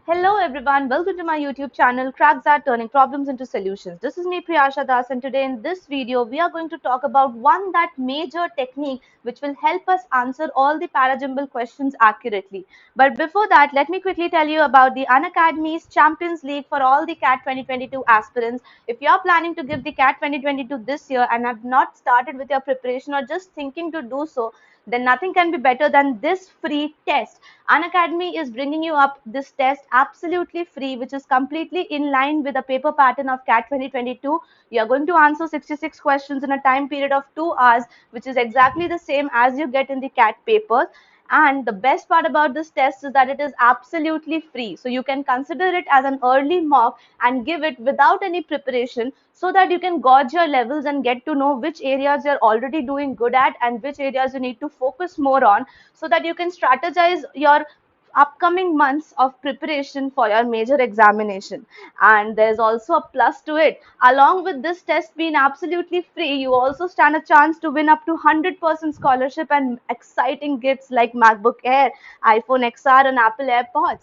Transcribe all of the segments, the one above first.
Hello everyone, welcome to my YouTube channel Cracks are Turning Problems into Solutions. This is me Priyasha, and today in this video we are going to talk about that major technique which will help us answer all the parajumble questions accurately. But before that, let me quickly tell you about the Unacademy's Champions League for all the CAT 2022 aspirants. If you are planning to give the CAT 2022 this year and have not started with your preparation or just thinking to do so, then nothing can be better than this free test. Unacademy is bringing you up this test absolutely free, which is completely in line with the paper pattern of CAT 2022. You are going to answer 66 questions in a time period of 2 hours, which is exactly the same as you get in the CAT papers. And the best part about this test is that it is absolutely free. So you can consider it as an early mock and give it without any preparation so that you can gauge your levels and get to know which areas you're already doing good at and which areas you need to focus more on so that you can strategize your upcoming months of preparation for your major examination. And there's also a plus to it. Along with this test being absolutely free, you also stand a chance to win up to 100% scholarship and exciting gifts like MacBook Air, iPhone XR and Apple AirPods.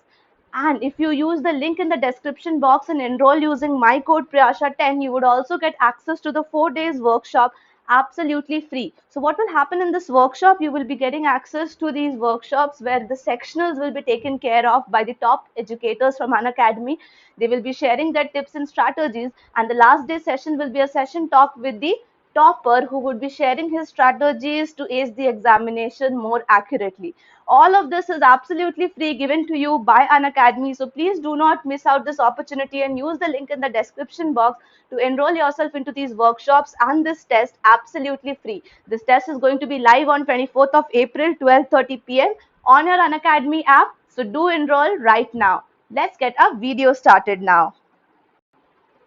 And if you use the link in the description box and enroll using my code Priyasha10, you would also get access to the 4 days workshop absolutely free. So what will happen in this workshop? You will be getting access to these workshops where the sectionals will be taken care of by the top educators from Unacademy. They will be sharing their tips and strategies, and the last day session will be a session talk with the topper who would be sharing his strategies to ace the examination more accurately. All of this is absolutely free, given to you by Unacademy. So please do not miss out this opportunity and use the link in the description box to enroll yourself into these workshops and this test absolutely free. This test is going to be live on 24th of April, 12:30 p.m. on your Unacademy app. So do enroll right now. Let's get our video started now.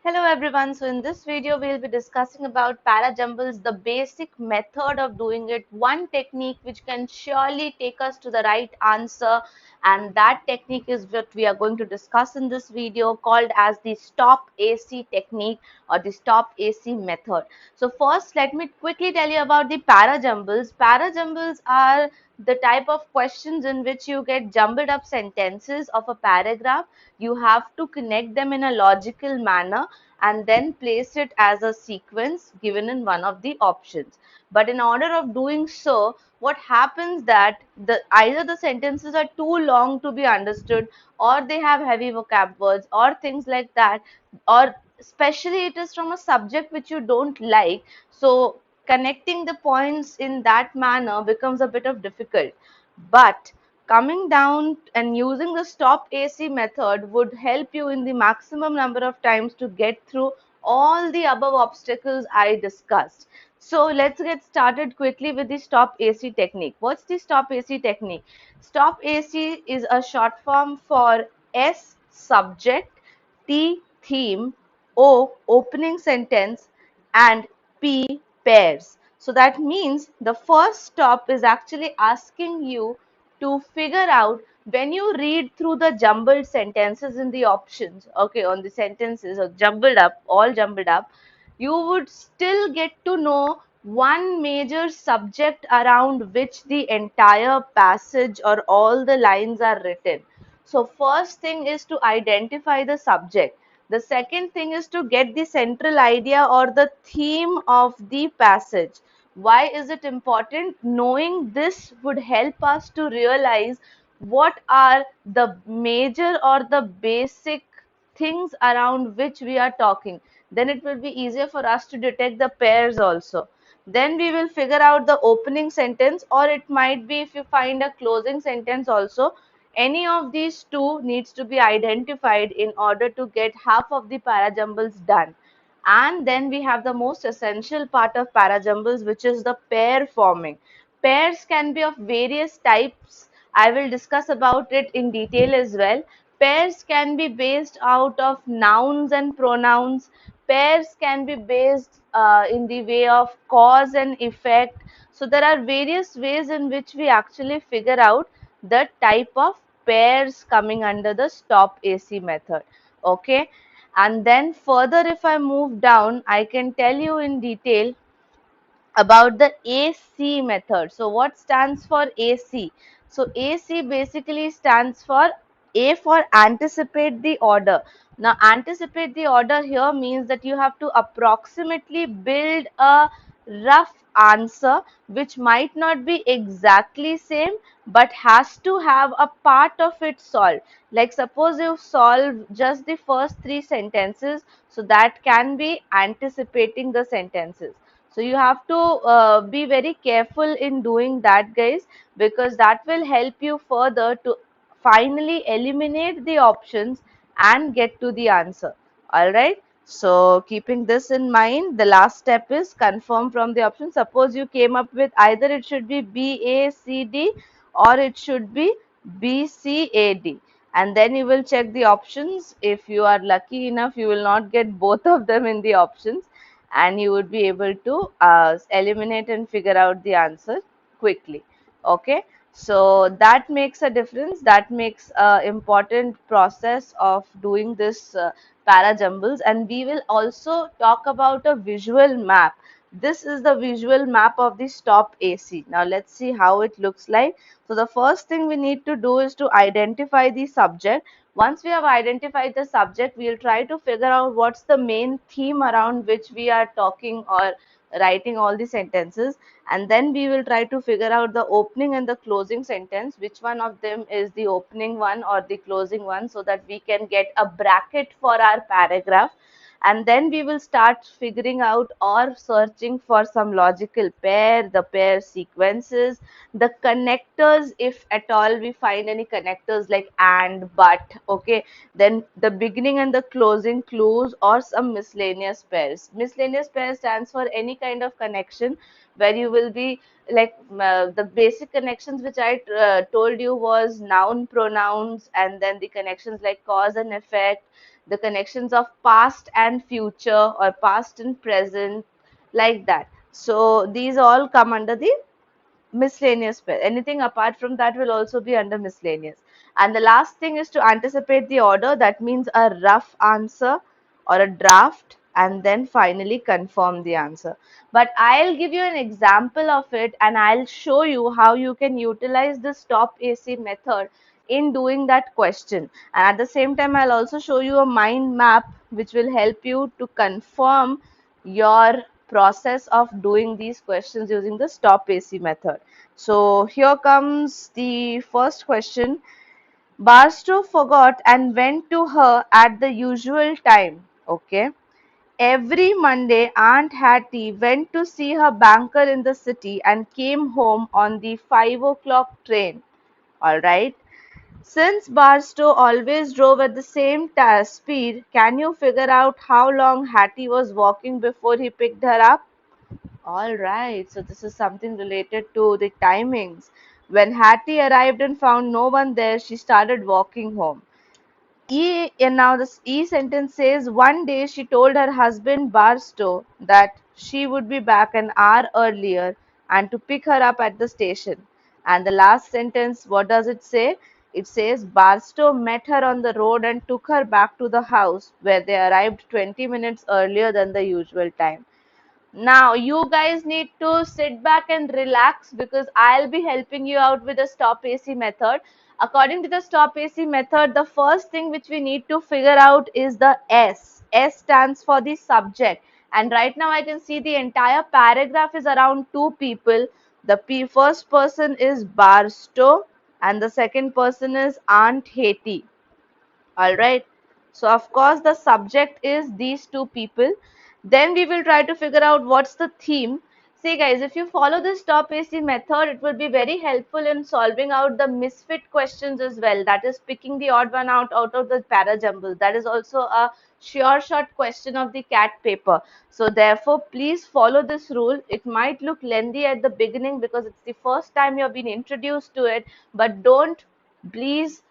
Hello everyone, so in this video we will be discussing about parajumbles, the basic method of doing it, one technique which can surely take us to the right answer, and that technique is what we are going to discuss in this video, called as the stop AC technique or the stop AC method. So first let me quickly tell you about the parajumbles. Parajumbles are the type of questions in which you get jumbled up sentences of a paragraph. You have to connect them in a logical manner and then place it as a sequence given in one of the options. But in order of doing so, what happens that either the sentences are too long to be understood, or they have heavy vocab words or things like that, or especially it is from a subject which you don't like, so connecting the points in that manner becomes a bit of difficult. But coming down and using the stop AC method would help you in the maximum number of times to get through all the above obstacles I discussed. So let's get started quickly with the stop AC technique. What's the stop AC technique? Stop AC is a short form for S subject, T theme, O opening sentence, and P pairs. So that means the first stop is actually asking you to figure out, when you read through the jumbled sentences in the options, okay, on the sentences or jumbled up, all jumbled up, you would still get to know one major subject around which the entire passage or all the lines are written. So first thing is to identify the subject. The second thing is to get the central idea or the theme of the passage. Why is it important? Knowing this would help us to realize what are the major or the basic things around which we are talking. Then it will be easier for us to detect the pairs also. Then we will figure out the opening sentence, or it might be if you find a closing sentence also. Any of these two needs to be identified in order to get half of the parajumbles done. And then we have the most essential part of parajumbles, which is the pair forming. Pairs can be of various types. I will discuss about it in detail as well. Pairs can be based out of nouns and pronouns. Pairs can be based in the way of cause and effect. So there are various ways in which we actually figure out the type of pairs coming under the stop AC method. Okay. And then further, if I move down, I can tell you in detail about the AC method. So what stands for AC? So AC basically stands for A for anticipate the order. Now, anticipate the order here means that you have to approximately build a rough answer which might not be exactly same but has to have a part of it solved. Like suppose you solve just the first three sentences, so that can be anticipating the sentences. So you have to be very careful in doing that, guys, because that will help you further to finally eliminate the options and get to the answer. All right. So keeping this in mind, the last step is confirm from the option. Suppose you came up with either it should be B, A, C, D or it should be B, C, A, D. And then you will check the options. If you are lucky enough, you will not get both of them in the options and you would be able to eliminate and figure out the answer quickly. Okay. So that makes a difference. That makes a important process of doing this para jumbles. And we will also talk about a visual map. This is the visual map of the stop AC. Now let's see how it looks like. So the first thing we need to do is to identify the subject. Once we have identified the subject, we'll try to figure out what's the main theme around which we are talking or writing all the sentences, and then we will try to figure out the opening and the closing sentence, which one of them is the opening one or the closing one, so that we can get a bracket for our paragraph. And then we will start figuring out or searching for some logical pair, the pair sequences, the connectors, if at all we find any connectors like and, but. Okay, then the beginning and the closing clues or some miscellaneous pairs. Miscellaneous pair stands for any kind of connection where you will be like the basic connections which I told you was noun, pronouns, and then the connections like cause and effect, the connections of past and future or past and present, like that. So these all come under the miscellaneous pair. Anything apart from that will also be under miscellaneous. And the last thing is to anticipate the order. That means a rough answer or a draft, and then finally confirm the answer. But I'll give you an example of it and I'll show you how you can utilize the stop AC method in doing that question. And at the same time, I'll also show you a mind map which will help you to confirm your process of doing these questions using the stop AC method. So here comes the first question. Barstow forgot and went to her at the usual time. Okay. Every Monday, Aunt Hattie went to see her banker in the city and came home on the 5 o'clock train. All right. Since Barstow always drove at the same speed, can you figure out how long Hattie was walking before he picked her up? All right, so this is something related to the timings. When Hattie arrived and found no one there, she started walking home. And now this E sentence says one day she told her husband Barstow that she would be back an hour earlier and to pick her up at the station. And the last sentence, what does it say? It says Barstow met her on the road and took her back to the house where they arrived 20 minutes earlier than the usual time. Now, you guys need to sit back and relax because I'll be helping you out with the stop AC method. According to the stop AC method, the first thing which we need to figure out is the S. S stands for the subject. And right now I can see the entire paragraph is around two people. The first person is Barstow and the second person is Aunt Hattie. All right. So of course the subject is these two people. Then we will try to figure out what's the theme. See guys, if you follow this stop AC method, it will be very helpful in solving out the misfit questions as well. That is picking the odd one out of the para jumble. That is also a sure shot question of the CAT paper. So therefore, please follow this rule. It might look lengthy at the beginning because it's the first time you have been introduced to it, but don't, please,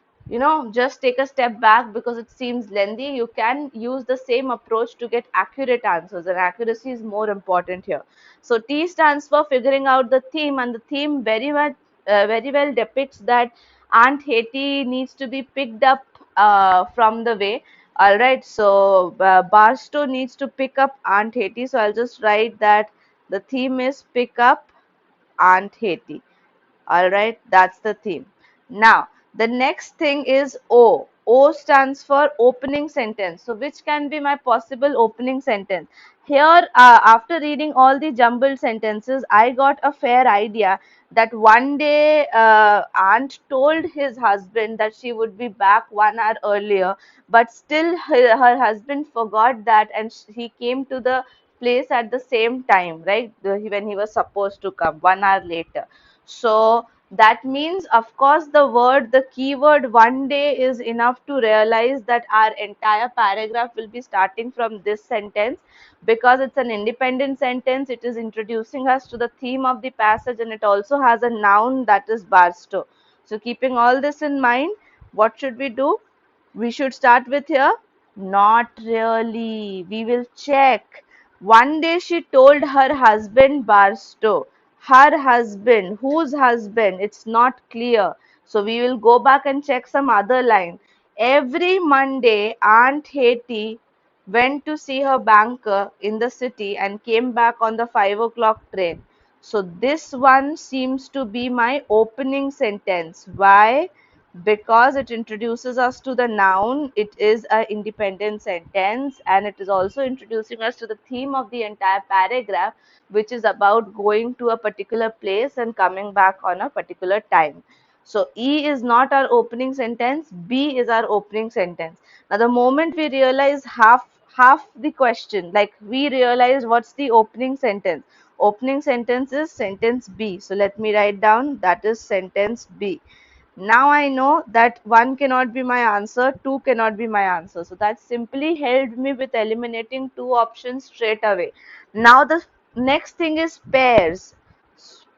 just take a step back because it seems lengthy. You can use the same approach to get accurate answers, and accuracy is more important here. So T stands for figuring out the theme, and the theme very well depicts that Aunt Hattie needs to be picked up from the way. All right, so Barstow needs to pick up Aunt Hattie. So I'll just write that the theme is pick up Aunt Hattie. All right, that's the theme. Now, The next thing is O. O stands for opening sentence. So which can be my possible opening sentence? Here, after reading all the jumbled sentences, I got a fair idea that one day aunt told his husband that she would be back 1 hour earlier, but still her husband forgot that, and he came to the place at the same time, right? When he was supposed to come 1 hour later. So that means, of course, the keyword one day is enough to realize that our entire paragraph will be starting from this sentence, because it's an independent sentence. It is introducing us to the theme of the passage, and it also has a noun, that is Barstow. So keeping all this in mind, what should we do? We should start with here. Not really. We will check. One day she told her husband Barstow. Her husband. Whose husband? It's not clear. So we will go back and check some other line. Every Monday, Aunt Hetty went to see her banker in the city and came back on the 5 o'clock train. So this one seems to be my opening sentence. Why? Because it introduces us to the noun. It is an independent sentence, and it is also introducing us to the theme of the entire paragraph, which is about going to a particular place and coming back on a particular time. So E is not our opening sentence, B is our opening sentence. Now the moment we realize half the question, like we realize what's the opening sentence. Opening sentence is sentence B. So let me write down, that is sentence B. Now I know that 1 cannot be my answer, 2 cannot be my answer. So that simply helped me with eliminating 2 options straight away. Now the next thing is pairs.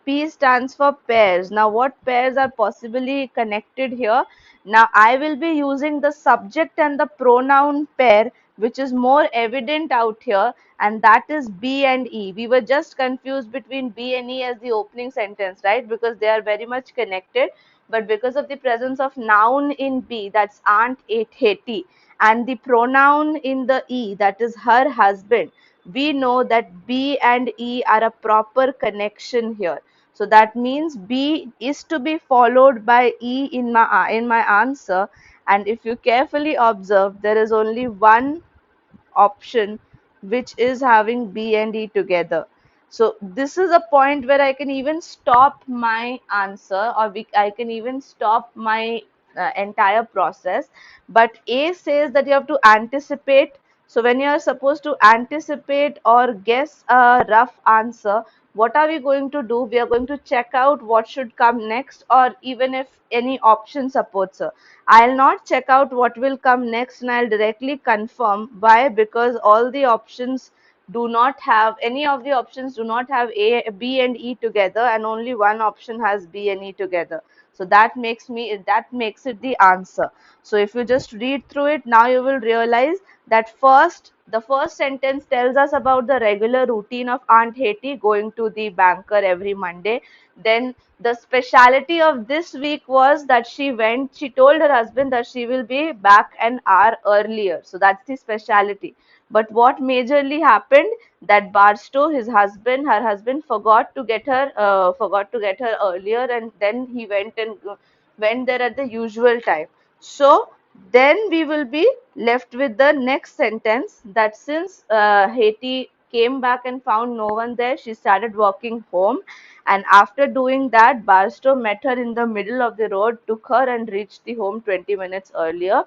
P stands for pairs. Now what pairs are possibly connected here? Now I will be using the subject and the pronoun pair, which is more evident out here, and that is B and E. We were just confused between B and E as the opening sentence, right? Because they are very much connected, but because of the presence of noun in B, that's Aunt Hetty, and the pronoun in the E, that is her husband, we know that B and E are a proper connection here. So that means B is to be followed by E in my answer. And if you carefully observe, there is only one option which is having B and E together. So this is a point where I can even stop my answer, or I can even stop my entire process. But A says that you have to anticipate. So when you are supposed to anticipate or guess a rough answer, what are we going to do? We are going to check out what should come next, or even if any option supports her. I'll not check out what will come next, and I'll directly confirm. Why? Because all the options do not have, any of the options do not have B and E together, and only one option has B and E together. So that makes it the answer. So if you just read through it, now you will realize that the first sentence tells us about the regular routine of Aunt Hetty going to the banker every Monday. Then the speciality of this week was that she told her husband that she will be back an hour earlier. So that's the speciality. But what majorly happened, that Barstow, her husband forgot to get her earlier, and then he went there at the usual time. So then we will be left with the next sentence, that since Haiti came back and found no one there, she started walking home. And after doing that, Barstow met her in the middle of the road, took her, and reached the home 20 minutes earlier.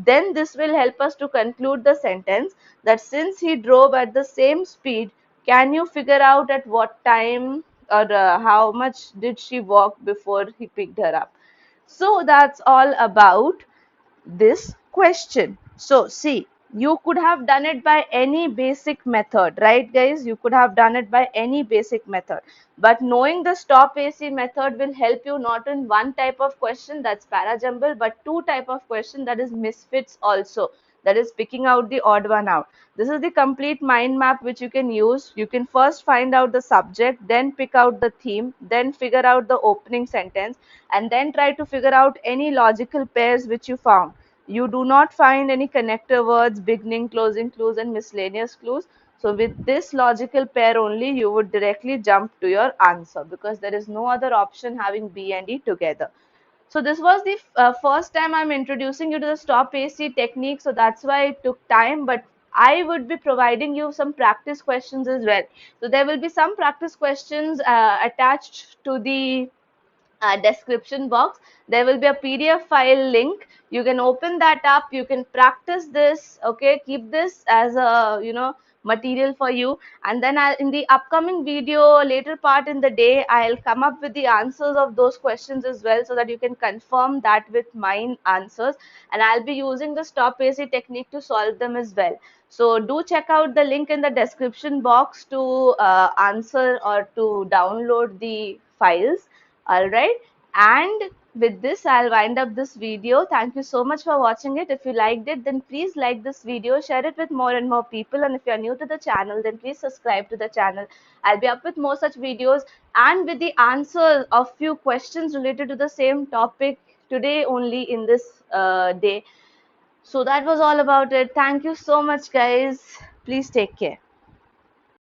Then this will help us to conclude the sentence, that since he drove at the same speed, can you figure out at what time, or how much did she walk before he picked her up? So that's all about this question. So see, you could have done it by any basic method, right guys? You could have done it by any basic method. But knowing the stop AC method will help you not in one type of question, that's parajumble, but two type of question, that is misfits also. That is picking out the odd one out. This is the complete mind map which you can use. You can first find out the subject, then pick out the theme, then figure out the opening sentence, and then try to figure out any logical pairs which you found. You do not find any connector words, beginning, closing clues, and miscellaneous clues. So with this logical pair only, you would directly jump to your answer, because there is no other option having B and E together. So this was the first time I'm introducing you to the stop AC technique. So that's why it took time, but I would be providing you some practice questions as well. So there will be some practice questions attached to the description box. There will be a PDF file link. You can open that up. You can practice this. Okay, keep this as a material for you. And then in the upcoming video, later part in the day, I'll come up with the answers of those questions as well, so that you can confirm that with mine answers. And I'll be using the stop AC technique to solve them as well. So do check out the link in the description box to answer or to download the files. All right. And with this, I'll wind up this video. Thank you so much for watching it. If you liked it, then please like this video, share it with more and more people. And if you're new to the channel, then please subscribe to the channel. I'll be up with more such videos and with the answers of few questions related to the same topic today only in this day. So that was all about it. Thank you so much, guys. Please take care.